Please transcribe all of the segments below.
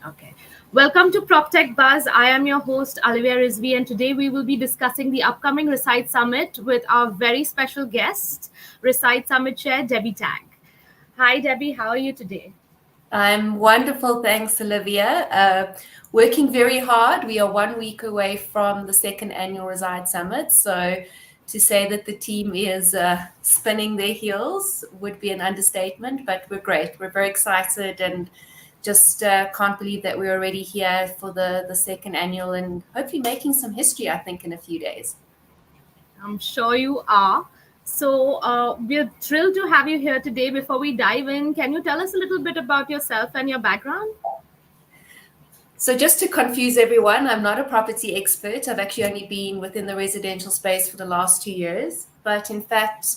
Okay. Welcome to PropTech Buzz. I am your host, Olivia Rizvi, and today we will be discussing the upcoming Reside Summit with our very special guest, Reside Summit Chair, Debbie Tagg. Hi, Debbie. How are you today? I'm wonderful, thanks, Olivia. Working very hard. We are 1 week away from the second annual Reside Summit. So to say that the team is spinning their heels would be an understatement, but we're great. We're very excited and just can't believe that we're already here for the second annual and hopefully making some history, I think, in a few days. I'm sure you are. So we're thrilled to have you here today. Before we dive in, can you tell us a little bit about yourself and your background? So just to confuse everyone, I'm not a property expert. I've actually only been within the residential space for the last 2 years. But in fact,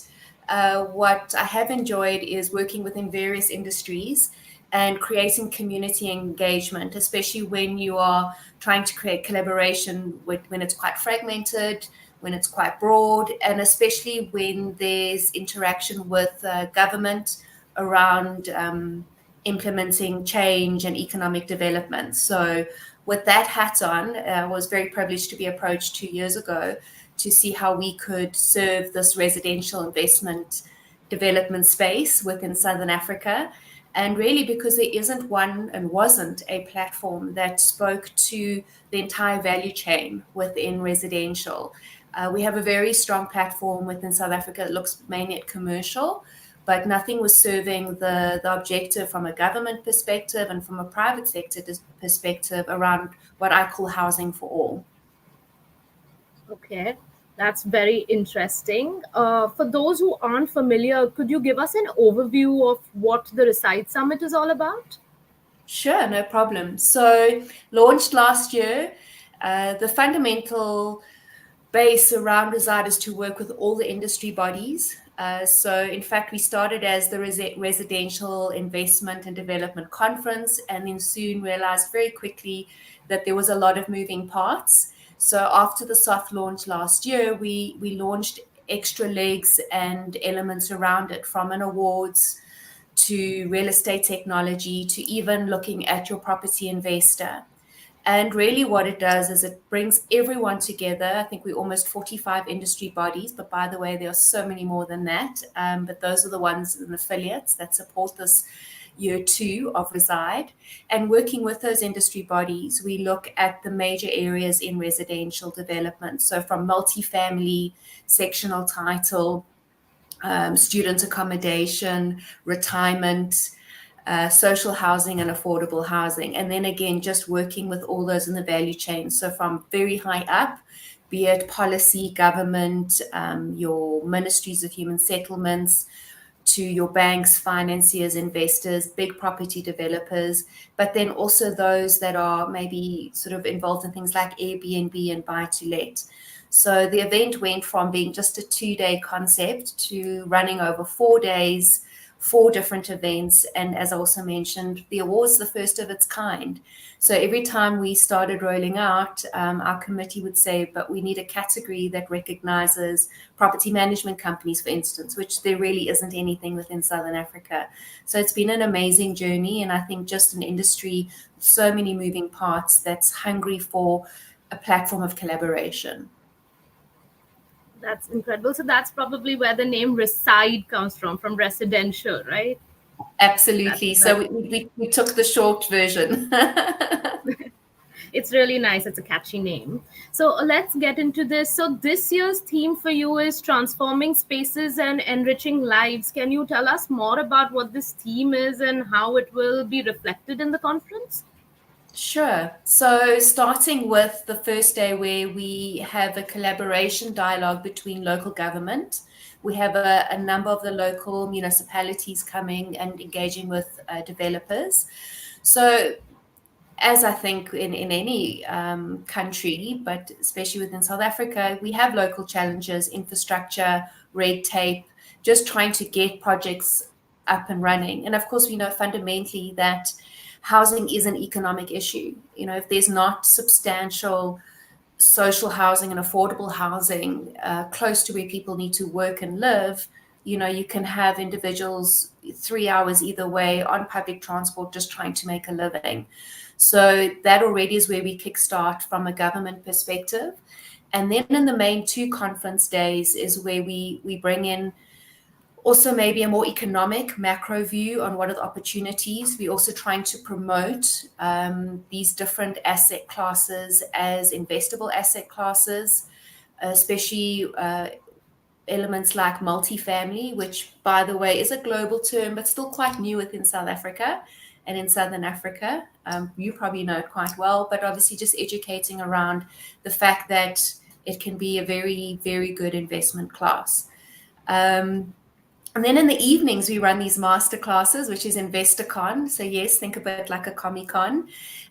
what I have enjoyed is working within various industries and creating community engagement, especially when you are trying to create collaboration when it's quite fragmented, when it's quite broad, and especially when there's interaction with government around implementing change and economic development. So with that hat on, I was very privileged to be approached 2 years ago to see how we could serve this residential investment development space within Southern Africa. And really because there isn't one and wasn't a platform that spoke to the entire value chain within residential. We have a very strong platform within South Africa that looks mainly at commercial, but nothing was serving the objective from a government perspective and from a private sector perspective around what I call housing for all. Okay, that's very interesting. For those who aren't familiar, could you give us an overview of what the Reside Summit is all about? Sure, no problem. So launched last year, the fundamental base around Reside is to work with all the industry bodies. So in fact, we started as the Residential Investment and Development Conference, and then soon realized very quickly that there was a lot of moving parts. So after the soft launch last year, we launched extra legs and elements around it, from an awards to real estate technology to even looking at your property investor. And really what it does is it brings everyone together. I think we're almost 45 industry bodies, but by the way, there are so many more than that. But those are the ones and affiliates that support this year 2 of Reside. And working with those industry bodies, we look at the major areas in residential development. So from multifamily, sectional title, student accommodation, retirement, social housing and affordable housing. And then again, just working with all those in the value chain. So from very high up, be it policy, government, your ministries of human settlements, to your banks, financiers, investors, big property developers, but then also those that are maybe sort of involved in things like Airbnb and buy to let. So the event went from being just a 2-day concept to running over 4 days, 4 different events. And as I also mentioned, the awards, the first of its kind. So every time we started rolling out, our committee would say, but we need a category that recognizes property management companies, for instance, which there really isn't anything within Southern Africa. So it's been an amazing journey. And I think just an industry, so many moving parts, that's hungry for a platform of collaboration. That's incredible. So that's probably where the name Reside comes from residential, right? Absolutely. So we took the short version. It's really nice. It's a catchy name. So let's get into this. So this year's theme for you is transforming spaces and enriching lives. Can you tell us more about what this theme is and how it will be reflected in the conference? Sure. So starting with the first day, where we have a collaboration dialogue between local government, we have a number of the local municipalities coming and engaging with developers. So as I think in any country, but especially within South Africa, we have local challenges, infrastructure, red tape, just trying to get projects up and running. And of course, we know fundamentally that housing is an economic issue. If there's not substantial social housing and affordable housing close to where people need to work and live, you can have individuals 3 hours either way on public transport just trying to make a living. So that already is where we kickstart from a government perspective. And then in the main 2 conference days is where we bring in also maybe a more economic macro view on what are the opportunities. We're also trying to promote these different asset classes as investable asset classes, especially elements like multifamily, which, by the way, is a global term, but still quite new within South Africa and in Southern Africa. You probably know it quite well, but obviously just educating around the fact that it can be a very, very good investment class. And then in the evenings, we run these master classes, which is InvestorCon. So yes, think a bit like a Comic-Con.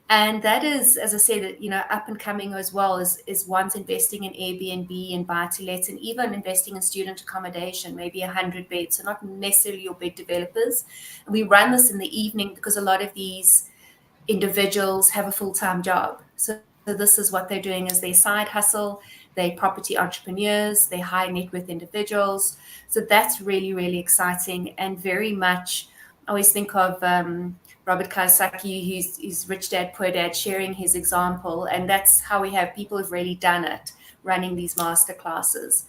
And that is, as I said, up and coming as well, is one's investing in Airbnb and buy-to-lets, and even investing in student accommodation, maybe 100 beds, so not necessarily your big developers. And we run this in the evening because a lot of these individuals have a full-time job. So this is what they're doing as their side hustle. They're property entrepreneurs, they're high net worth individuals. So that's really, really exciting, and very much, I always think of Robert Kiyosaki, who's Rich Dad, Poor Dad, sharing his example. And that's how we have people who've really done it, running these master classes.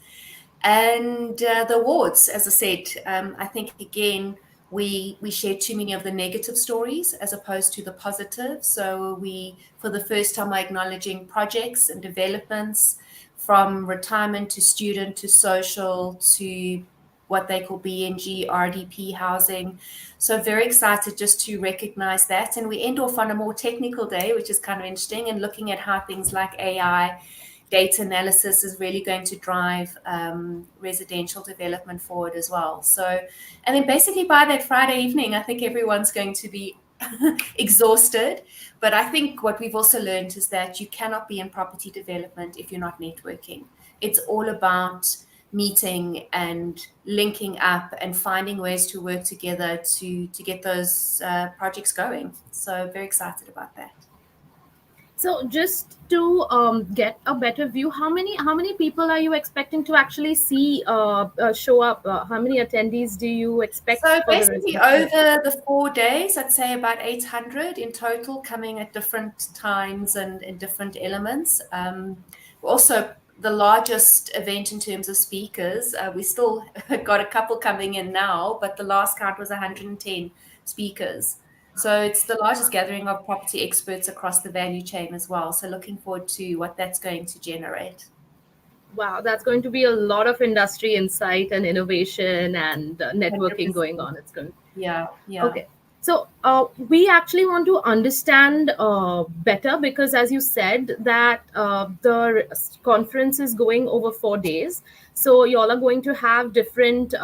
And the awards, as I said, I think, again, we share too many of the negative stories as opposed to the positive. So we, for the first time, are acknowledging projects and developments from retirement to student to social to what they call BNG, RDP housing. So very excited just to recognize that. And we end off on a more technical day, which is kind of interesting, and looking at how things like AI, data analysis is really going to drive residential development forward as well. So, and then basically by that Friday evening, I think everyone's going to be exhausted. But I think what we've also learned is that you cannot be in property development if you're not networking. It's all about meeting and linking up and finding ways to work together to get those projects going. So very excited about that. So just to get a better view, how many people are you expecting to actually see show up? How many attendees do you expect So for the basically, Reside? over the 4 days, I'd say about 800 in total, coming at different times and in different elements. Also, the largest event in terms of speakers, we still got a couple coming in now, but the last count was 110 speakers. So it's the largest gathering of property experts across the value chain as well. So looking forward to what that's going to generate. Wow, that's going to be a lot of industry insight and innovation and networking going 100%. on. It's going. Yeah, yeah. Okay. So we actually want to understand better, because, as you said, that conference is going over 4 days. So you all are going to have different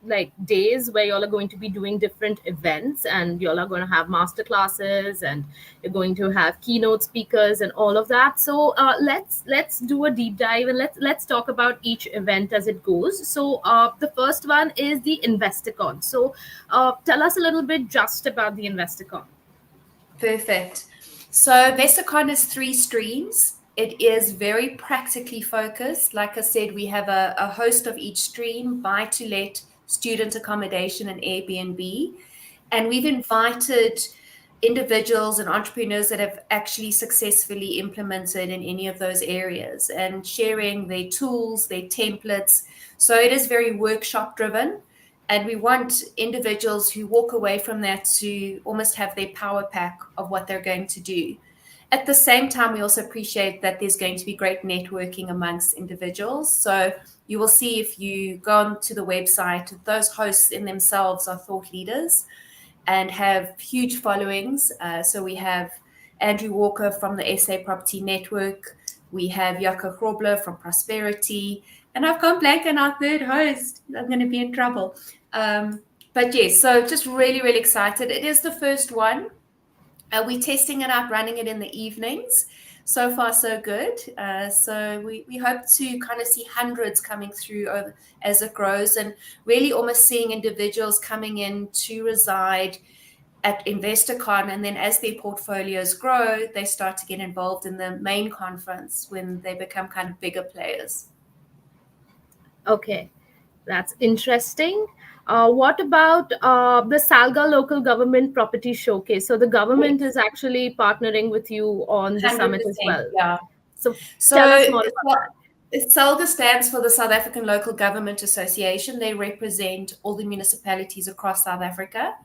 like days where you all are going to be doing different events, and you all are going to have master classes, and you're going to have keynote speakers and all of that. So let's do a deep dive, and let's talk about each event as it goes. So the first one is the InvestorCon. So tell us a little bit just about the InvestorCon. Perfect. So InvestorCon is 3 streams. It is very practically focused. Like I said, we have a host of each stream: buy to let, student accommodation, and Airbnb. And we've invited individuals and entrepreneurs that have actually successfully implemented in any of those areas and sharing their tools, their templates. So it is very workshop driven. And we want individuals who walk away from that to almost have their power pack of what they're going to do. At the same time, we also appreciate that there's going to be great networking amongst individuals. So you will see, if you go onto the website, those hosts in themselves are thought leaders and have huge followings. So we have Andrew Walker from the SA Property Network. We have Jaco Grobler from Prosperity. And I've gone blank on our third host. I'm going to be in trouble. But yes, so just really, really excited. It is the first one. We're testing it out, running it in the evenings. So far, so good. So we hope to kind of see hundreds coming through as it grows, and really almost seeing individuals coming in to reside at InvestorCon, and then as their portfolios grow, they start to get involved in the main conference when they become kind of bigger players. Okay, that's interesting. What about the SALGA Local Government Property Showcase? So the government is Yes, actually partnering with you on the summit as 100%. well. Yeah. So tell us So, more about that. SALGA stands for the South African Local Government Association. They represent all the municipalities across South Africa.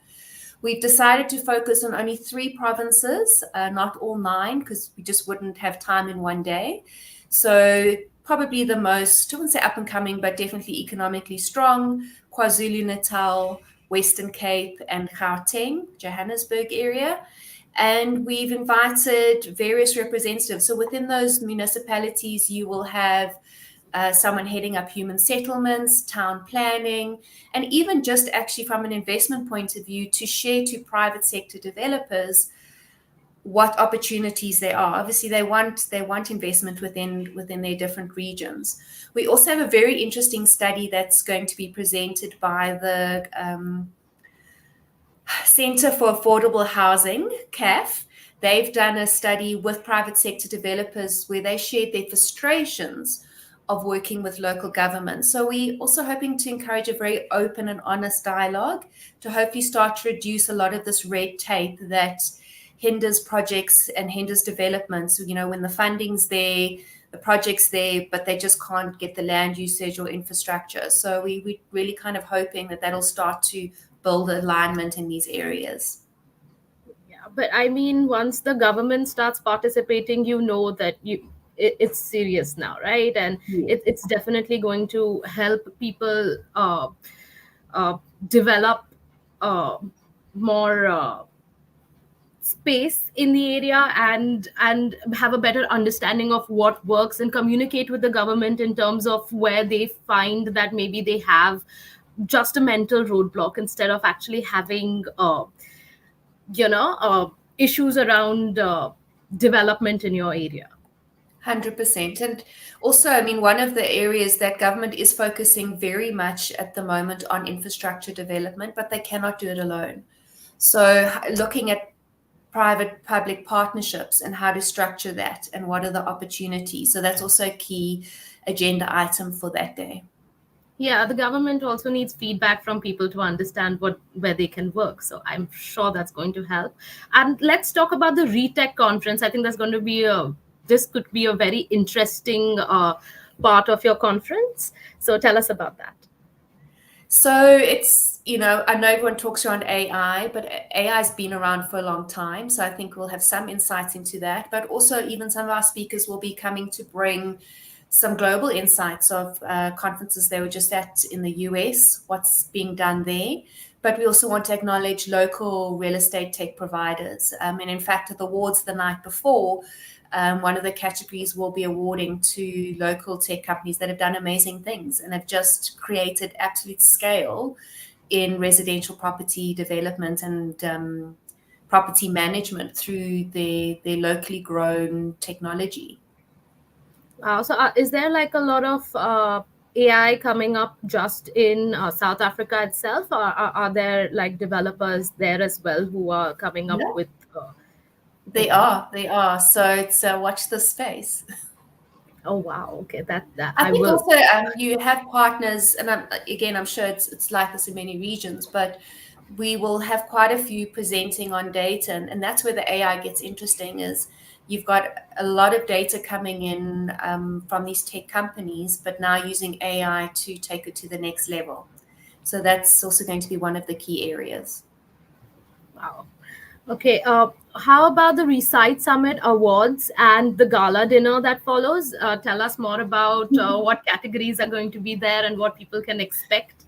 We've decided to focus on only 3 provinces, not all 9, because we just wouldn't have time in one day. So probably the most, I wouldn't say up and coming, but definitely economically strong, KwaZulu-Natal, Western Cape, and Gauteng, Johannesburg area. And we've invited various representatives. So within those municipalities, you will have someone heading up human settlements, town planning, and even just actually from an investment point of view to share to private sector developers what opportunities there are. Obviously, they want investment within their different regions. We also have a very interesting study that's going to be presented by the Center for Affordable Housing, CAF. They've done a study with private sector developers where they shared their frustrations of working with local government. So we're also hoping to encourage a very open and honest dialogue to hopefully start to reduce a lot of this red tape that hinders projects and hinders developments. You know, when the funding's there, the project's there, but they just can't get the land usage or infrastructure. So we're really kind of hoping that that'll start to build alignment in these areas. Yeah, but I mean, once the government starts participating, you know that it's serious now, right? And Yes. it's definitely going to help people develop uh, more space in the area, and have a better understanding of what works, and communicate with the government in terms of where they find that maybe they have just a mental roadblock, instead of actually having issues around development in your area. 100%. And also, I mean, one of the areas that government is focusing very much at the moment on infrastructure development, but they cannot do it alone. So looking at private public partnerships and how to structure that and what are the opportunities. So that's also a key agenda item for that day. Yeah, the government also needs feedback from people to understand where they can work. So I'm sure that's going to help. And let's talk about the Retech conference. I think that's going to be this could be a very interesting part of your conference. So tell us about that. So it's, you know, I know everyone talks around AI, but AI has been around for a long time. So I think we'll have some insights into that. But also, even some of our speakers will be coming to bring some global insights of conferences they were just at in the US, what's being done there. But we also want to acknowledge local real estate tech providers. And in fact, at the awards the night before, one of the categories will be awarding to local tech companies that have done amazing things and have just created absolute scale in residential property development and property management through their locally grown technology. So is there like a lot of AI coming up just in South Africa itself, or are there like developers there as well who are coming up Yeah, with? they Okay. are. They are. So it's watch this space. Oh wow. Okay, that I I think will. also you have partners, and again, I'm sure it's like this in many regions, but we will have quite a few presenting on data, and that's where the AI gets interesting. Is you've got a lot of data coming in from these tech companies, but now using AI to take it to the next level. So that's also going to be one of the key areas. Wow. Okay. How about the Reside Summit Awards and the gala dinner that follows? Tell us more about what categories are going to be there and what people can expect.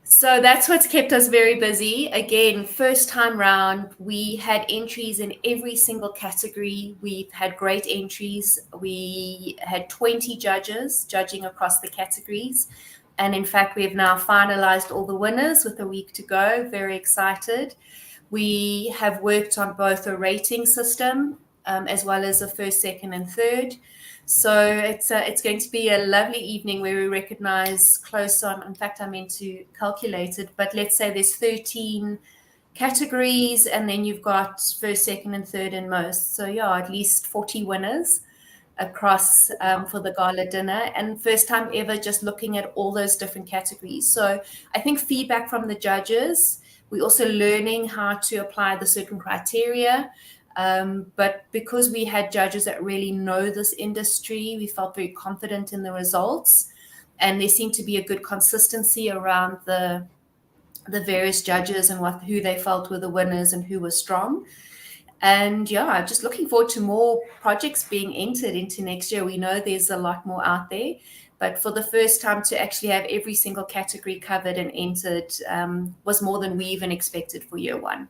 So that's what's kept us very busy. Again, first time round, we had entries in every single category. We've had great entries. We had 20 judges judging across the categories. And in fact, we have now finalized all the winners with a week to go. Very excited. We have worked on both a rating system as well as a first, second, and third. So it's going to be a lovely evening where we recognize close on. In fact, I meant to calculate it, but let's say there's 13 categories, and then you've got first, second, and third in most. So yeah, at least 40 winners. across for the gala dinner, and first time ever just looking at all those different categories. So I think feedback from the judges, we're also learning how to apply the certain criteria. But because we had judges that really know this industry, we felt very confident in the results, and there seemed to be a good consistency around the various judges and who they felt were the winners and who were strong. And yeah, just looking forward to more projects being entered into next year. We know there's a lot more out there, but for the first time to actually have every single category covered and entered was more than we even expected for year one.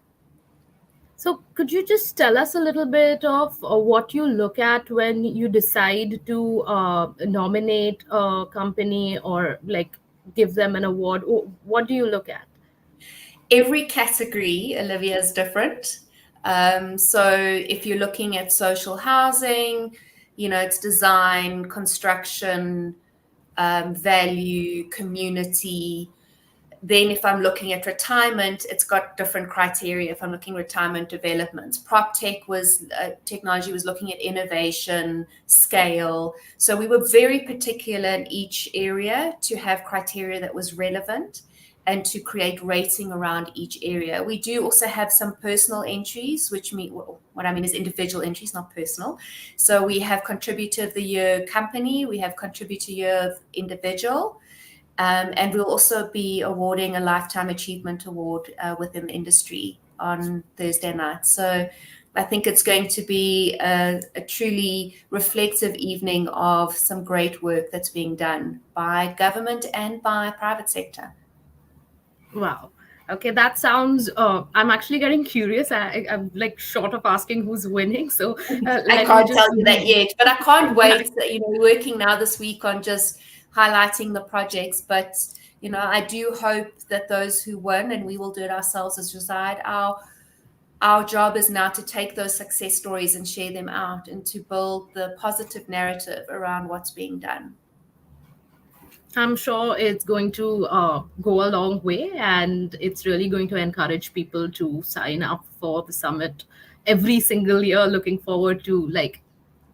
So could you just tell us a little bit of what you look at when you decide to nominate a company or like give them an award? What do you look at? Every category, Olivia, is different. So if you're looking at social housing, it's design, construction, value, community. Then if I'm looking at retirement, it's got different criteria. If I'm looking at retirement development, prop tech technology was looking at innovation, scale. So we were very particular in each area to have criteria that was relevant and to create rating around each area. We do also have some personal entries, which mean what I mean is individual entries, not personal. So we have Contributor of the Year company, we have Contributor Year of individual, and we'll also be awarding a Lifetime Achievement Award within the industry on Thursday night. So I think it's going to be a truly reflective evening of some great work that's being done by government and by private sector. Wow. Okay, that sounds. I'm actually getting curious. I'm like short of asking who's winning, so I can't tell you that yet, but I can't wait. Working now this week on just highlighting the projects. But I do hope that those who win, and we will do it ourselves as Reside, our job is now to take those success stories and share them out and to build the positive narrative around what's being done. I'm sure it's going to go a long way, and it's really going to encourage people to sign up for the summit every single year, looking forward to like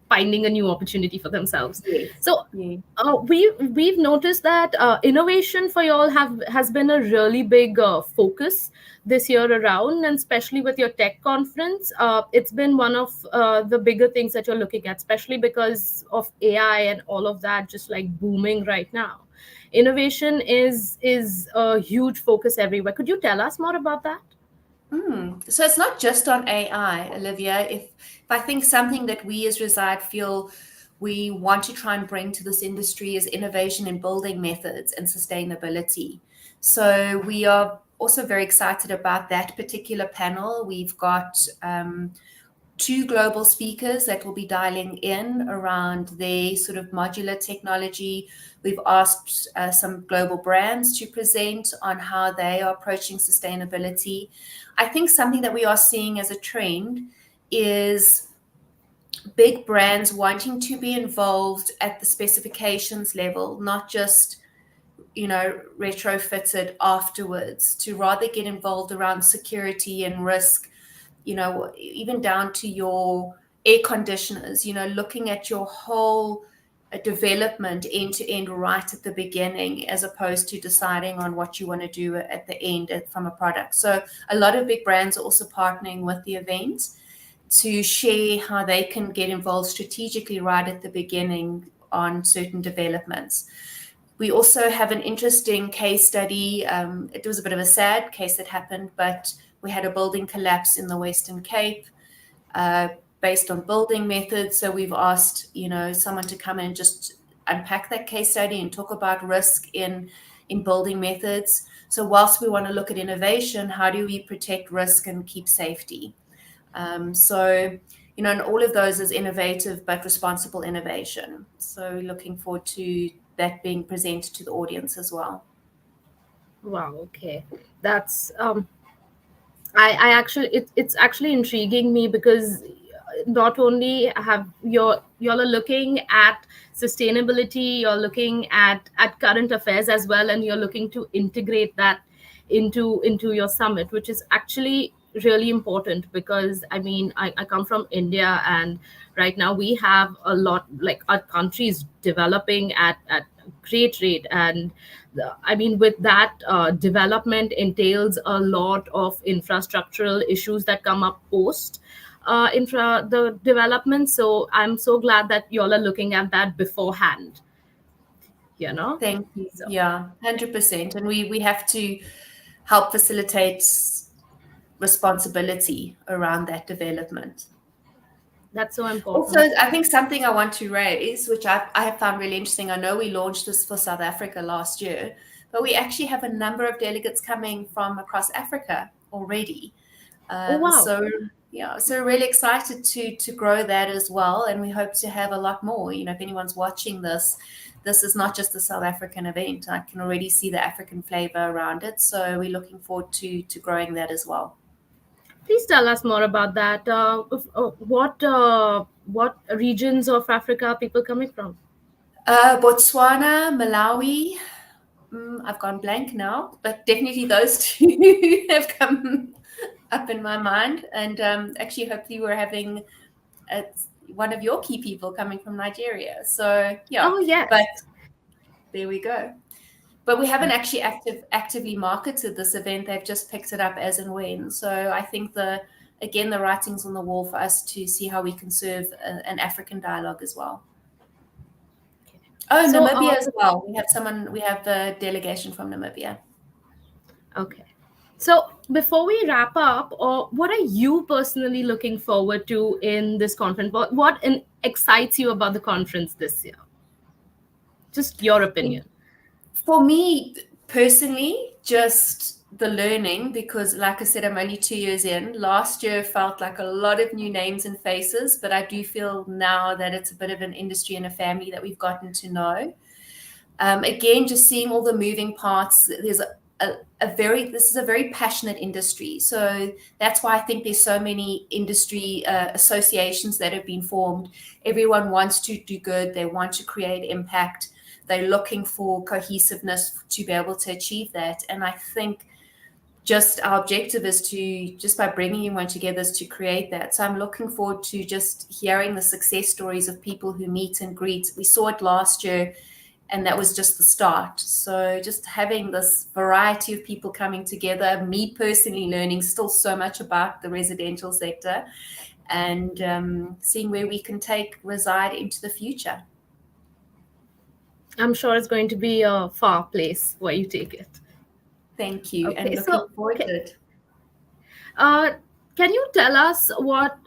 finding a new opportunity for themselves. Yes. So we've noticed that innovation for y'all has been a really big focus this year around, and especially with your tech conference, it's been one of the bigger things that you're looking at, especially because of AI and all of that just like booming right now. Innovation is a huge focus everywhere. Could you tell us more about that? So it's not just on AI, Olivia. If I think something that we as Reside feel we want to try and bring to this industry is innovation in building methods and sustainability. So we are also very excited about that particular panel. We've got 2 global speakers that will be dialing in around their sort of modular technology. We've asked some global brands to present on how they are approaching sustainability. I think something that we are seeing as a trend is big brands wanting to be involved at the specifications level, not just retrofitted afterwards, to rather get involved around security and risk, even down to your air conditioners, looking at your whole development end to end right at the beginning, as opposed to deciding on what you want to do at the end from a product. So a lot of big brands are also partnering with the event to share how they can get involved strategically right at the beginning on certain developments. We also have an interesting case study. It was a bit of a sad case that happened, but we had a building collapse in the Western Cape based on building methods. So we've asked, someone to come in and just unpack that case study and talk about risk in building methods. So whilst we want to look at innovation, how do we protect risk and keep safety? And all of those is innovative but responsible innovation. So looking forward to that being presented to the audience as well. Wow. Okay, that's I actually it's actually intriguing me, because not only have y'all are looking at sustainability, you're looking at current affairs as well, and you're looking to integrate that into your summit, which is actually really important, because I mean, I come from India, and right now we have a lot, like our country is developing at a great rate. And I mean, with that, development entails a lot of infrastructural issues that come up post infra the development. So I'm so glad that y'all are looking at that beforehand, you know. Thank you. So Yeah, 100%. And we have to help facilitate responsibility around that development. that's so Also, important. I think something I want to raise, which I have found really interesting. I know we launched this for South Africa last year, but we actually have a number of delegates coming from across Africa already. Oh wow. So yeah, so really excited to grow that as well, and we hope to have a lot more. You know, if anyone's watching this, this is not just a South African event. I can already see the African flavor around it, so we're looking forward to growing that as well. Please tell us more about that. What regions of Africa are people coming from? Botswana, Malawi. I've gone blank now, but definitely those two have come up in my mind. And actually, hopefully, we're having uh, one of your key people coming from Nigeria. So yeah, Oh yes. but there we go. But we haven't actually actively marketed this event. They've just picked it up as and when. So I think the writing's on the wall for us to see how we can serve an African dialogue as well. Oh, So Namibia as well. We have a delegation from Namibia. okay. So before we wrap up, what are you personally looking forward to in this conference? What excites you about the conference this year? Just your opinion. For me personally, just the learning, because like I said, I'm only 2 years in. Last year felt like a lot of new names and faces, but I do feel now that it's a bit of an industry and a family that we've gotten to know. Again, just seeing all the moving parts. There's this is a very passionate industry. So that's why I think there's so many industry associations that have been formed. Everyone wants to do good. They want to create impact. They're looking for cohesiveness to be able to achieve that. And I think just our objective is to, just by bringing everyone together, is to create that. So I'm looking forward to just hearing the success stories of people who meet and greet. We saw it last year, and that was just the start. So just having this variety of people coming together, me personally learning still so much about the residential sector, and seeing where we can take Reside into the future. I'm sure it's going to be a far place where you take it. Thank you, and Okay, looking so forward to it. uh, can you tell us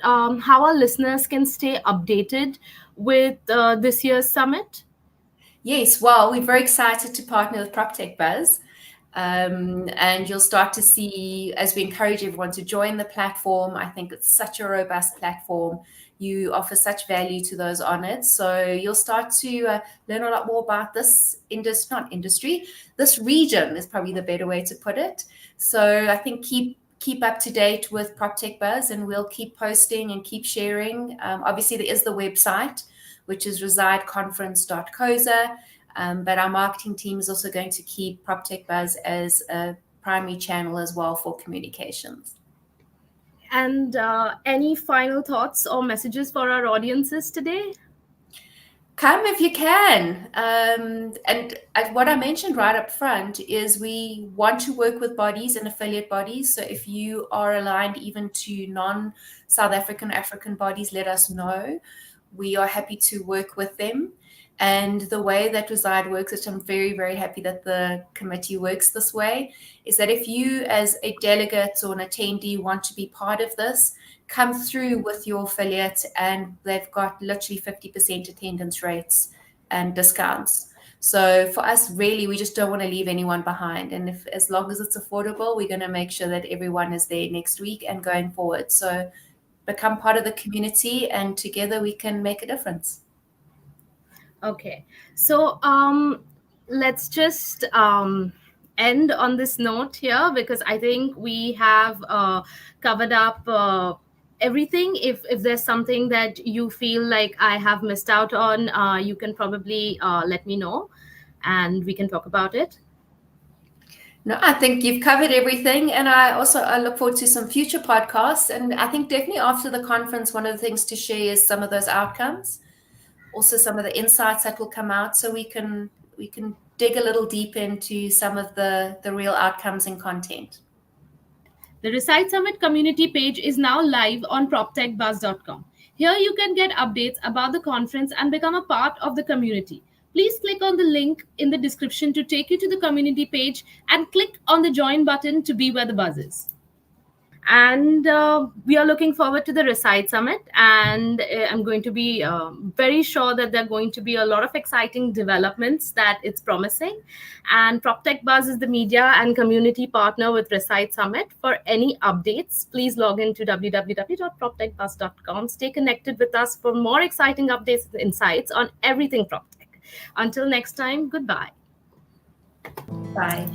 how our listeners can stay updated with this year's summit? Yes, well, we're very excited to partner with PropTech Buzz. And you'll start to see, as we encourage everyone to join the platform. I think it's such a robust platform. You offer such value to those on it. So you'll start to learn a lot more about this this region is probably the better way to put it. So I think keep up to date with PropTech Buzz, and we'll keep posting and keep sharing. Obviously, there is the website, which is resideconference.coza. But our marketing team is also going to keep PropTech Buzz as a primary channel as well for communications. And any final thoughts or messages for our audiences today? Come if you can. And what I mentioned right up front is we want to work with bodies and affiliate bodies. So if you are aligned even to non-South African bodies, let us know. We are happy to work with them. And the way that Reside works, which I'm very, very happy that the committee works this way, is that if you as a delegate or an attendee want to be part of this, come through with your affiliate, and they've got literally 50% attendance rates and discounts. So for us, really, we just don't want to leave anyone behind. And as long as it's affordable, we're going to make sure that everyone is there next week and going forward. So become part of the community, and together we can make a difference. Okay, so let's just end on this note here, because I think we have covered up everything. If there's something that you feel like I have missed out on, you can probably let me know, and we can talk about it. No, I think you've covered everything. And I look forward to some future podcasts. And I think definitely after the conference, one of the things to share is some of those outcomes, also some of the insights that will come out, so we can dig a little deep into some of the real outcomes and content. The Reside Summit community page is now live on proptechbuzz.com. Here you can get updates about the conference and become a part of the community. Please click on the link in the description to take you to the community page and click on the join button to be where the buzz is. And we are looking forward to the Reside Summit, and I'm going to be very sure that there are going to be a lot of exciting developments that it's promising. And PropTech Buzz is the media and community partner with Reside Summit. For any updates, please log into www.proptechbuzz.com. Stay connected with us for more exciting updates and insights on everything PropTech. Until next time, goodbye. Bye.